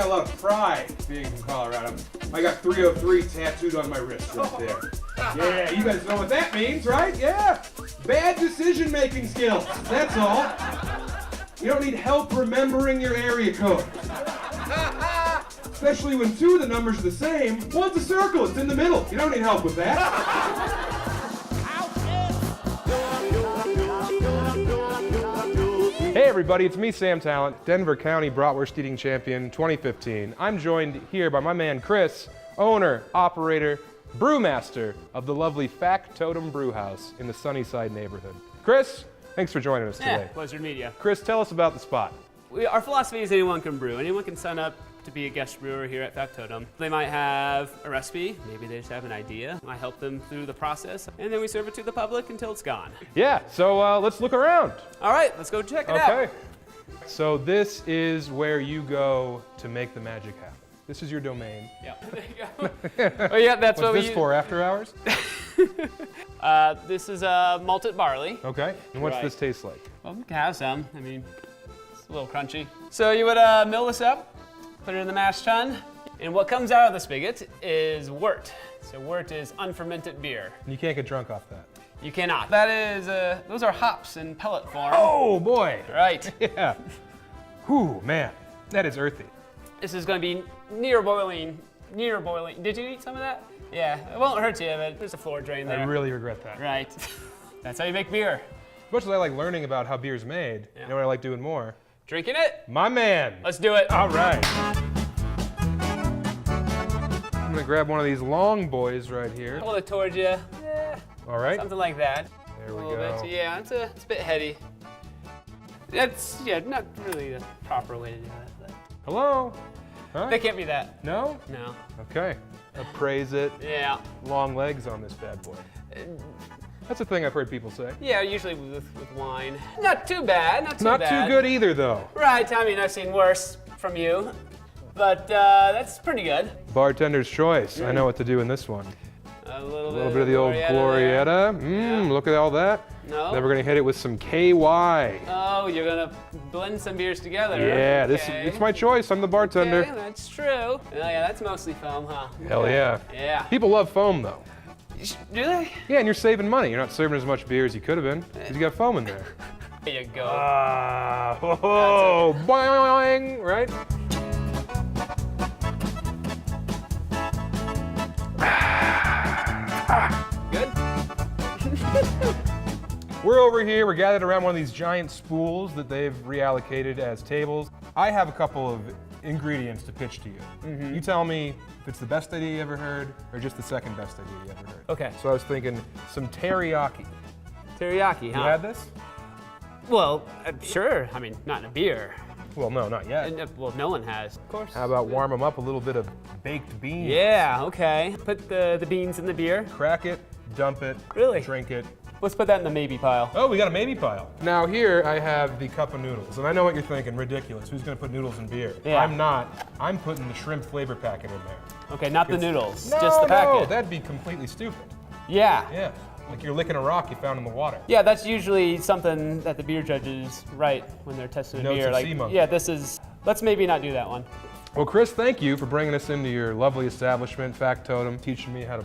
got a lot of pride being from Colorado. I got 303 tattooed on my wrist right there. Yeah, you guys know what that means, right? Yeah. Bad decision-making skills, that's all. You don't need help remembering your area code. Especially when two of the numbers are the same. One's a circle, it's in the middle. You don't need help with that. Hey everybody, it's me, Sam Tallent, Denver County Bratwurst Eating Champion 2015. I'm joined here by my man Chris, owner, operator, brewmaster of the lovely Factotum Brewhouse in the Sunnyside neighborhood. Chris, thanks for joining us today. Pleasure to meet you. Chris, tell us about the spot. Our philosophy is anyone can brew. Anyone can sign up to be a guest brewer here at Factotum. They might have a recipe, maybe they just have an idea. I help them through the process, and then we serve it to the public until it's gone. Yeah, so let's look around. All right, let's go check it out. Okay. So this is where you go to make the magic happen. This is your domain. Yeah, there you go. Oh yeah, that's what we What's this for, after hours? This is malted barley. Okay, and what's this taste like? Well, we can have some. I mean, it's a little crunchy. So you would mill this up, put it in the mash tun, and what comes out of the spigot is wort. So wort is unfermented beer. And you can't get drunk off that. You cannot. That is, those are hops in pellet form. Oh boy! Right. Yeah. Whew, man, that is earthy. This is going to be near boiling. Did you eat some of that? Yeah, it won't hurt you, but there's a floor drain there. I really regret that. Right. That's how you make beer. As much as I like learning about how beer's made, Yeah. you know what I like doing more? Drinking it? My man! Let's do it. All right. I'm gonna grab one of these long boys right here. Hold it towards you. Yeah, All right. something like that. There we a little go. bit. Yeah, it's a bit heady. That's, yeah, not really the proper way to do that. But Hello? Huh? they can't be that. No? No. Okay. Appraise it. Yeah. Long legs on this bad boy. That's a thing I've heard people say. Yeah, usually with wine. Not too bad, not too Not bad. too good either, though. Right, I mean, I've seen worse from you, but that's pretty good. Bartender's choice. I know what to do in this one. A little A little bit of the old Glorietta. Yeah. Look at all that. No. Then we're gonna hit it with some KY. Oh, you're gonna blend some beers together. Yeah, Okay. it's my choice. I'm the bartender. Okay, that's true. Oh yeah, that's mostly foam, huh? Hell yeah. Yeah. People love foam, though. Do they? Yeah, and you're saving money. You're not serving as much beer as you could have been, because you got foam in there. There you go. Ah, oh, boing, right? Good? We're over here, we're gathered around one of these giant spools that they've reallocated as tables. I have a couple of ingredients to pitch to you. You tell me if it's the best idea you ever heard, or just the second best idea you ever heard. Okay. So I was thinking some teriyaki. Teriyaki, huh? You had this? Well, sure. I mean, not in a beer. Well, no, not yet. And, well, no one has. Of course. How about warm them up a little bit of baked beans? Yeah, okay. Put the beans in the beer. Crack it, dump it, Really? drink it. Let's put that in the maybe pile. Oh, we got a maybe pile. Now here I have the cup of noodles, and I know what you're thinking, ridiculous. Who's gonna put noodles in beer? Yeah. I'm not. I'm putting the shrimp flavor packet in there. Okay, not the noodles, No, just the packet. no, that'd be completely stupid. Yeah. Yeah, like you're licking a rock you found in the water. Yeah, that's usually something that the beer judges write when they're testing a Notes beer. of Like, sea monkey. yeah, this is, let's maybe not do that one. Well, Chris, thank you for bringing us into your lovely establishment, Factotum, teaching me how to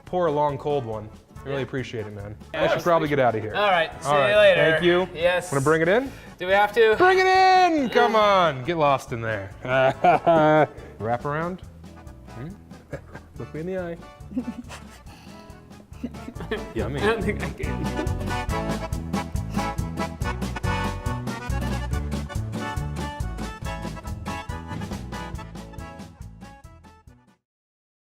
pour a long cold one. I really appreciate it, man. I should probably get out of here. All right, see All you right, later. thank you. Yes. Want to bring it in? Do we have to? Bring it in! Come on, get lost in there. Wrap around. Look me in the eye. Yummy. I don't think I can.